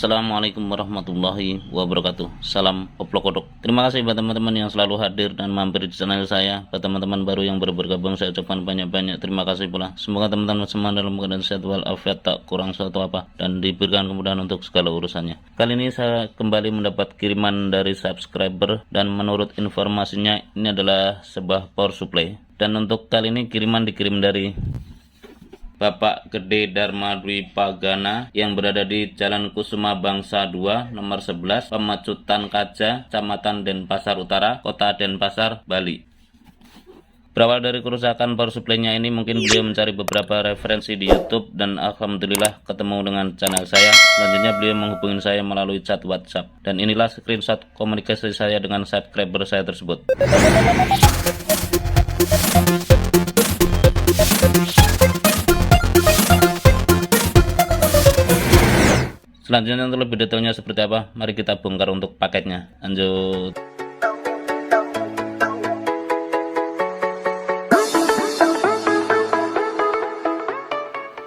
Assalamualaikum warahmatullahi wabarakatuh. Salam oplok kodok. Terima kasih buat teman-teman yang selalu hadir dan mampir di channel saya. Buat teman-teman baru yang baru bergabung, saya ucapkan banyak-banyak terima kasih pula. Semoga teman-teman semua dalam keadaan sehat walafiat, tak kurang suatu apa, dan diberikan kemudahan untuk segala urusannya. Kali ini saya kembali mendapat kiriman dari subscriber, dan menurut informasinya ini adalah sebuah power supply. Dan untuk kali ini kiriman dikirim dari Bapak Gede Dharma Dwi Pagana yang berada di Jalan Kusuma Bangsa 2 nomor 11 Pemacutan Kaja, Kecamatan Denpasar Utara, Kota Denpasar, Bali. Berawal dari kerusakan power supply-nya ini, mungkin beliau mencari beberapa referensi di YouTube, dan alhamdulillah ketemu dengan channel saya. Selanjutnya beliau menghubungi saya melalui chat WhatsApp, dan inilah screenshot komunikasi saya dengan subscriber saya tersebut. Selanjutnya untuk lebih detailnya seperti apa, mari kita bongkar untuk paketnya. Lanjut.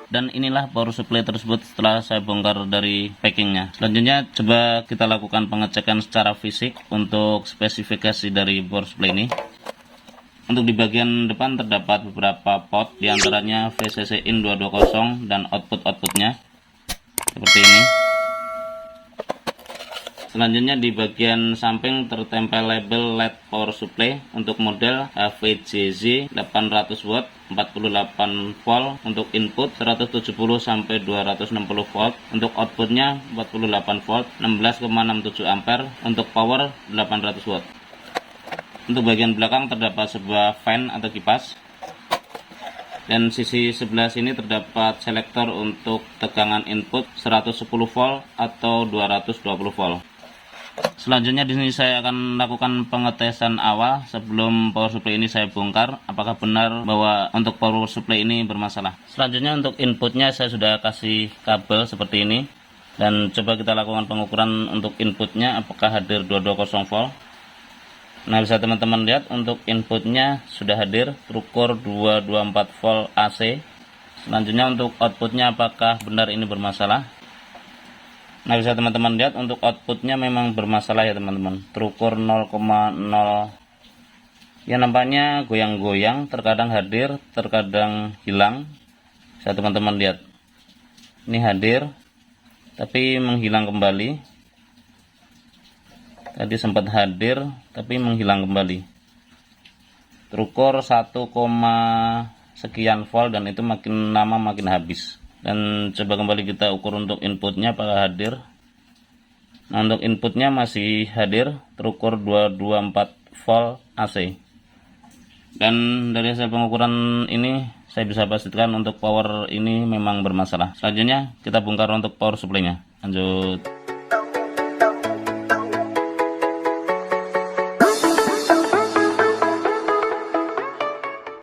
Dan inilah power supply tersebut setelah saya bongkar dari packingnya. Selanjutnya coba kita lakukan pengecekan secara fisik untuk spesifikasi dari power supply ini. Untuk di bagian depan terdapat beberapa pot, diantaranya VCC in 220 dan outputnya seperti ini. Selanjutnya di bagian samping tertempel label LED power supply untuk model HVJZ 800 watt 48 volt untuk input, 170 sampai 260 volt untuk outputnya, 48 volt 16,67 ampere untuk power 800 watt. Untuk bagian belakang terdapat sebuah fan atau kipas, dan sisi sebelah sini terdapat selektor untuk tegangan input 110 volt atau 220 volt. Selanjutnya di sini saya akan lakukan pengetesan awal sebelum power supply ini saya bongkar, apakah benar bahwa untuk power supply ini bermasalah. Selanjutnya untuk inputnya saya sudah kasih kabel seperti ini, dan coba kita lakukan pengukuran untuk inputnya apakah hadir 220 volt. Nah, bisa teman-teman lihat untuk inputnya sudah hadir terukur 224 volt AC. Selanjutnya untuk outputnya apakah benar ini bermasalah. Nah, bisa teman-teman lihat untuk outputnya memang bermasalah ya teman-teman, terukur 0,0, ya nampaknya goyang-goyang, terkadang hadir, terkadang hilang. Bisa teman-teman lihat, ini hadir tapi menghilang kembali, tadi sempat hadir tapi menghilang kembali, terukur 1, sekian volt, dan itu makin lama makin habis. Dan coba kembali kita ukur untuk inputnya apakah hadir. Nah, untuk inputnya masih hadir, terukur 224 volt AC. Dan dari hasil pengukuran ini saya bisa pastikan untuk power ini memang bermasalah. Selanjutnya kita bongkar untuk power supply-nya. Lanjut.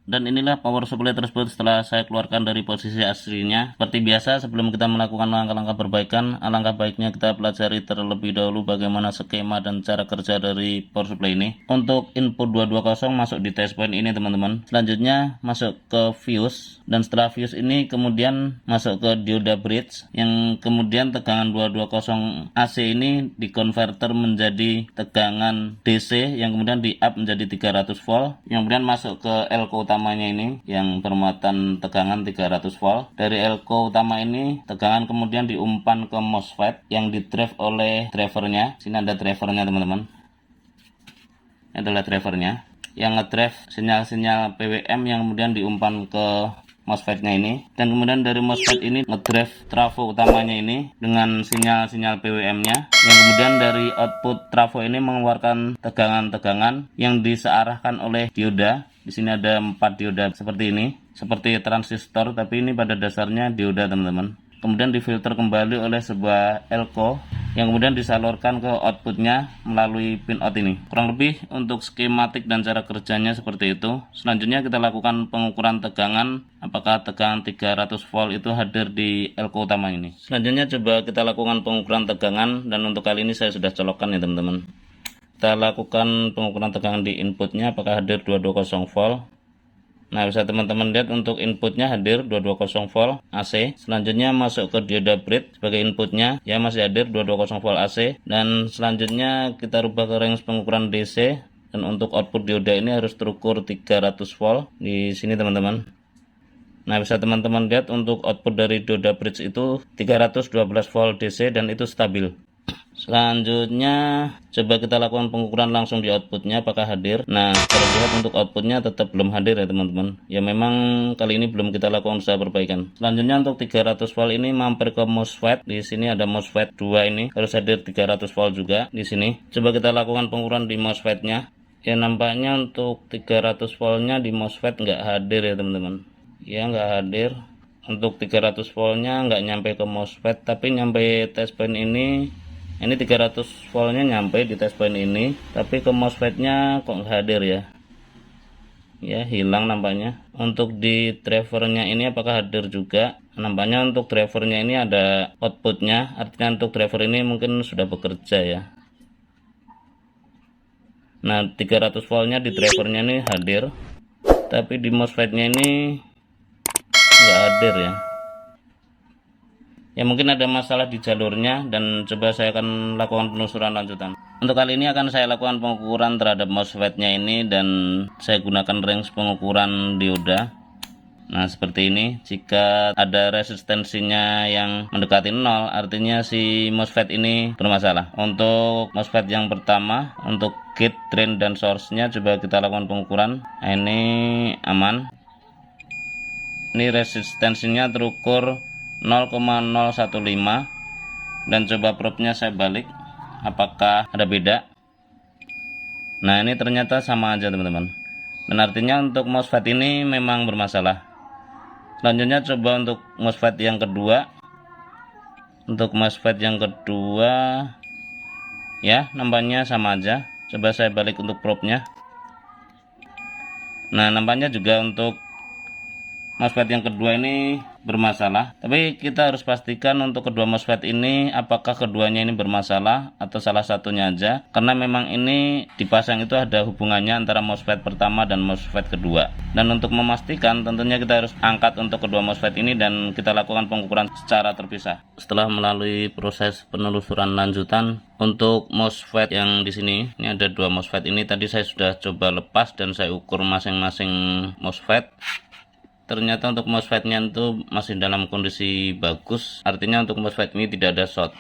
Dan inilah power supply tersebut setelah saya keluarkan dari posisi aslinya. Seperti biasa, sebelum kita melakukan langkah-langkah perbaikan, alangkah baiknya kita pelajari terlebih dahulu bagaimana skema dan cara kerja dari power supply ini. Untuk input 220 masuk di test point ini teman-teman. Selanjutnya masuk ke fuse, dan setelah fuse ini kemudian masuk ke dioda bridge, yang kemudian tegangan 220 AC ini dikonverter menjadi tegangan DC, yang kemudian di up menjadi 300 volt, yang kemudian masuk ke elko utama ini yang bermuatan tegangan 300 volt. Dari elko utama ini tegangan kemudian diumpan ke MOSFET yang didrive oleh drivernya. Sini ada drivernya teman-teman, ini adalah drivernya yang ngedrive sinyal-sinyal PWM yang kemudian diumpan ke MOSFET-nya ini, dan kemudian dari MOSFET ini ngedrive trafo utamanya ini dengan sinyal-sinyal PWM-nya, yang kemudian dari output trafo ini mengeluarkan tegangan-tegangan yang disearahkan oleh dioda. Di sini ada 4 dioda seperti ini, seperti transistor, tapi ini pada dasarnya dioda teman-teman. Kemudian difilter kembali oleh sebuah elko yang kemudian disalurkan ke outputnya melalui pin out ini. Kurang lebih untuk skematik dan cara kerjanya seperti itu. Selanjutnya kita lakukan pengukuran tegangan, apakah tegangan 300 volt itu hadir di elko utama ini. Selanjutnya coba kita lakukan pengukuran tegangan, dan untuk kali ini saya sudah colokkan ya teman-teman. Kita lakukan pengukuran tegangan di inputnya apakah hadir 220 volt. Nah, bisa teman-teman lihat untuk inputnya hadir 220 volt AC. Selanjutnya masuk ke dioda bridge sebagai inputnya, ya masih hadir 220 volt AC. Dan selanjutnya kita rubah ke range pengukuran DC. Dan untuk output dioda ini harus terukur 300 volt di sini teman-teman. Nah, bisa teman-teman lihat untuk output dari dioda bridge itu 312 volt DC dan itu stabil. Selanjutnya coba kita lakukan pengukuran langsung di outputnya apakah hadir. Nah, terlihat untuk outputnya tetap belum hadir ya teman-teman. Ya memang kali ini belum kita lakukan usaha perbaikan. Selanjutnya untuk 300 volt ini mampir ke MOSFET. Di sini ada MOSFET 2 ini harus hadir 300 volt juga di sini. Coba kita lakukan pengukuran di MOSFET-nya. Ya nampaknya untuk 300 voltnya di MOSFET nggak hadir ya teman-teman. Ya nggak hadir. Untuk 300 voltnya nggak nyampe ke MOSFET tapi nyampe test point ini 300 voltnya nyampe di test point ini, tapi ke MOSFET-nya kok nggak hadir ya. Ya, hilang nampaknya. Untuk di drivernya ini apakah hadir juga? Nampaknya untuk drivernya ini ada outputnya, artinya untuk driver ini mungkin sudah bekerja ya. Nah, 300 voltnya di drivernya ini hadir, tapi di MOSFET-nya ini nggak hadir ya. Ya mungkin ada masalah di jalurnya dan coba saya akan lakukan penelusuran lanjutan. Untuk kali ini akan saya lakukan pengukuran terhadap MOSFET-nya ini dan saya gunakan range pengukuran dioda. Nah, seperti ini. Jika ada resistensinya yang mendekati 0, artinya si MOSFET ini bermasalah. Untuk MOSFET yang pertama, untuk gate, drain, dan source-nya coba kita lakukan pengukuran. Nah, ini aman. Ini resistensinya terukur 0,015 dan coba probe-nya saya balik apakah ada beda. Nah, ini ternyata sama aja teman-teman, dan artinya untuk MOSFET ini memang bermasalah. Selanjutnya coba untuk MOSFET yang kedua. Untuk MOSFET yang kedua ya nampaknya sama aja. Coba saya balik untuk probe-nya. Nah, nampaknya juga untuk MOSFET yang kedua ini bermasalah, tapi kita harus pastikan untuk kedua MOSFET ini apakah keduanya ini bermasalah atau salah satunya aja, karena memang ini dipasang itu ada hubungannya antara MOSFET pertama dan MOSFET kedua. Dan untuk memastikan tentunya kita harus angkat untuk kedua MOSFET ini dan kita lakukan pengukuran secara terpisah. Setelah melalui proses penelusuran lanjutan untuk MOSFET yang di sini, ini ada dua MOSFET ini tadi saya sudah coba lepas dan saya ukur masing-masing MOSFET. Ternyata untuk MOSFET-nya itu masih dalam kondisi bagus, artinya untuk MOSFET ini tidak ada short.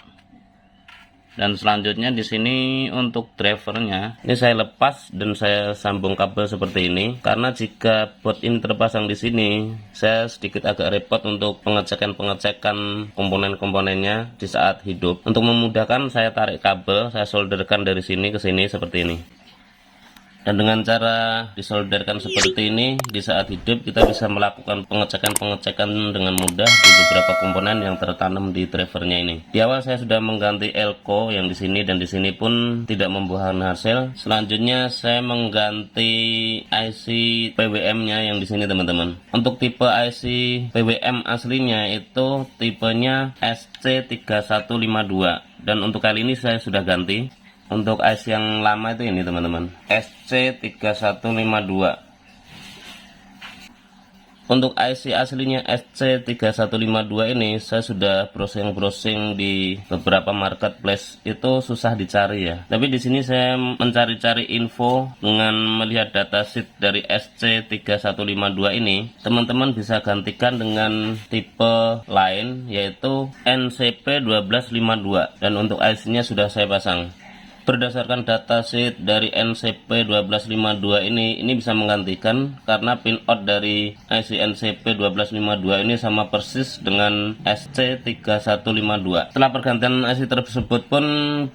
Dan selanjutnya di sini untuk drivernya, ini saya lepas dan saya sambung kabel seperti ini, karena jika board ini terpasang di sini, saya sedikit agak repot untuk pengecekan komponen-komponennya di saat hidup. Untuk memudahkan, saya tarik kabel, saya solderkan dari sini ke sini seperti ini. Dan dengan cara disolderkan seperti ini, di saat hidup kita bisa melakukan pengecekan dengan mudah di beberapa komponen yang tertanam di drivernya ini. Di awal saya sudah mengganti elko yang di sini dan di sini pun tidak membuahkan hasil. Selanjutnya saya mengganti IC PWM-nya yang di sini teman-teman. Untuk tipe IC PWM aslinya itu tipenya SC3152 dan untuk kali ini saya sudah ganti. Untuk IC yang lama itu ini teman-teman, SC3152. Untuk IC aslinya SC3152 ini saya sudah browsing di beberapa marketplace, itu susah dicari ya. Tapi di sini saya mencari-cari info dengan melihat datasheet dari SC3152 ini. Teman-teman bisa gantikan dengan tipe lain yaitu NCP1252 dan untuk IC-nya sudah saya pasang. Berdasarkan datasheet dari NCP1252 ini bisa menggantikan karena pinout dari IC NCP1252 ini sama persis dengan SC3152. Setelah pergantian IC tersebut pun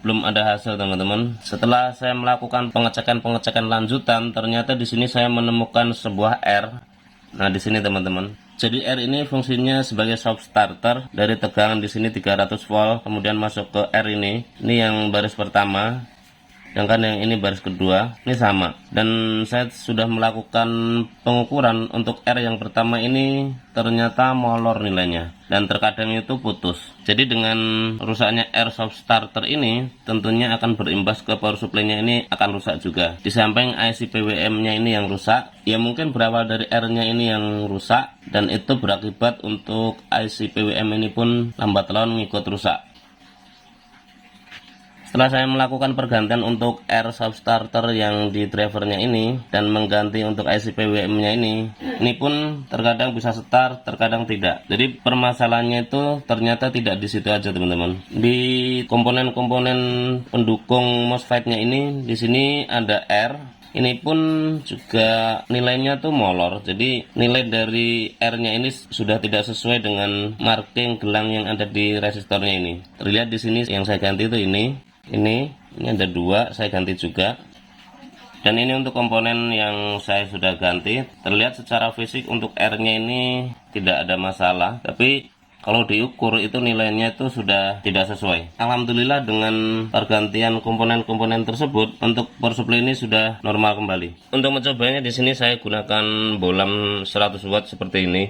belum ada hasil teman-teman. Setelah saya melakukan pengecekan lanjutan, ternyata di sini saya menemukan sebuah R. Nah, di sini teman-teman. Jadi R ini fungsinya sebagai soft starter. Dari tegangan di sini 300 volt, kemudian masuk ke R ini. Ini yang baris pertama. sedangkan yang ini baris kedua ini sama. Dan saya sudah melakukan pengukuran untuk R yang pertama ini ternyata molor nilainya dan terkadang itu putus. Jadi dengan rusaknya R soft starter ini tentunya akan berimbas ke power supply-nya, ini akan rusak juga. Di samping IC PWM-nya ini yang rusak, ya mungkin berawal dari R-nya ini yang rusak dan itu berakibat untuk IC PWM ini pun lambat laun ngikut rusak. Setelah saya melakukan pergantian untuk R soft starter yang di drivernya ini dan mengganti untuk IC PWM-nya ini pun terkadang bisa start, terkadang tidak. Jadi permasalahannya itu ternyata tidak di situ aja teman-teman. Di komponen-komponen pendukung MOSFET-nya ini, di sini ada R. Ini pun juga nilainya tuh molor. Jadi nilai dari R-nya ini sudah tidak sesuai dengan marking gelang yang ada di resistornya ini. Terlihat di sini yang saya ganti itu ini ada dua, saya ganti juga. Dan ini untuk komponen yang saya sudah ganti. Terlihat secara fisik untuk R-nya ini tidak ada masalah, tapi kalau diukur itu nilainya itu sudah tidak sesuai. Alhamdulillah dengan pergantian komponen-komponen tersebut untuk power supply ini sudah normal kembali. Untuk mencobanya di sini saya gunakan bolam 100 watt seperti ini.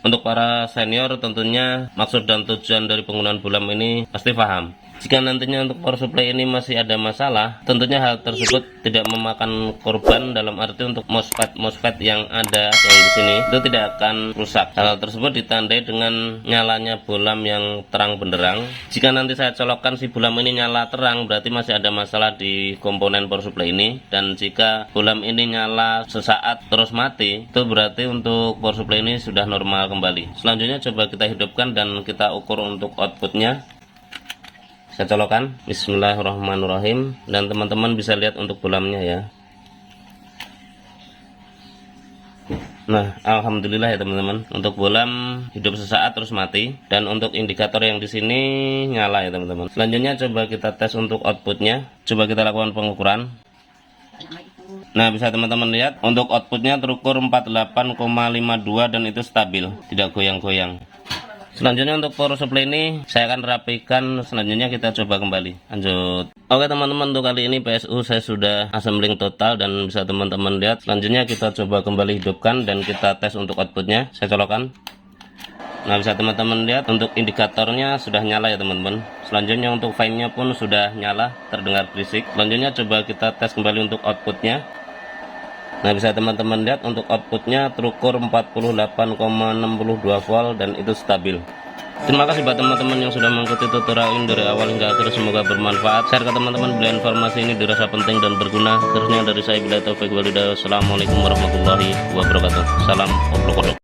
Untuk para senior tentunya maksud dan tujuan dari penggunaan bolam ini pasti paham. Jika nantinya untuk power supply ini masih ada masalah, tentunya hal tersebut tidak memakan korban, dalam arti untuk MOSFET yang ada yang di sini itu tidak akan rusak. Hal tersebut ditandai dengan nyalanya bolam yang terang benderang. Jika nanti saya colokkan si bolam ini nyala terang, berarti masih ada masalah di komponen power supply ini. Dan jika bolam ini nyala sesaat terus mati, itu berarti untuk power supply ini sudah normal kembali. Selanjutnya coba kita hidupkan dan kita ukur untuk outputnya. Saya colokkan, bismillahirrahmanirrahim, dan teman-teman bisa lihat untuk bolamnya ya. Nah, alhamdulillah ya teman-teman, untuk bolam hidup sesaat terus mati, dan untuk indikator yang di sini nyala ya teman-teman. Selanjutnya coba kita tes untuk outputnya. Coba kita lakukan pengukuran. Nah, bisa teman-teman lihat untuk outputnya terukur 48,52 dan itu stabil, tidak goyang-goyang. Selanjutnya untuk power supply ini saya akan rapikan. Selanjutnya kita coba kembali lanjut. Oke teman-teman, untuk kali ini PSU saya sudah assembling total dan bisa teman-teman lihat. Selanjutnya kita coba kembali hidupkan dan kita tes untuk outputnya. Saya colokkan. Nah, bisa teman-teman lihat untuk indikatornya sudah nyala ya teman-teman. Selanjutnya untuk fine-nya pun sudah nyala, terdengar berisik. Selanjutnya coba kita tes kembali untuk outputnya. Nah, bisa teman-teman lihat untuk outputnya terukur 48,62 volt dan itu stabil. Terima kasih buat teman-teman yang sudah mengikuti tutorial ini dari awal hingga akhir. Semoga bermanfaat. Share ke teman-teman bila informasi ini dirasa penting dan berguna. Terusnya dari saya, bila taufik walhidayah. Assalamualaikum warahmatullahi wabarakatuh. Salam obrol.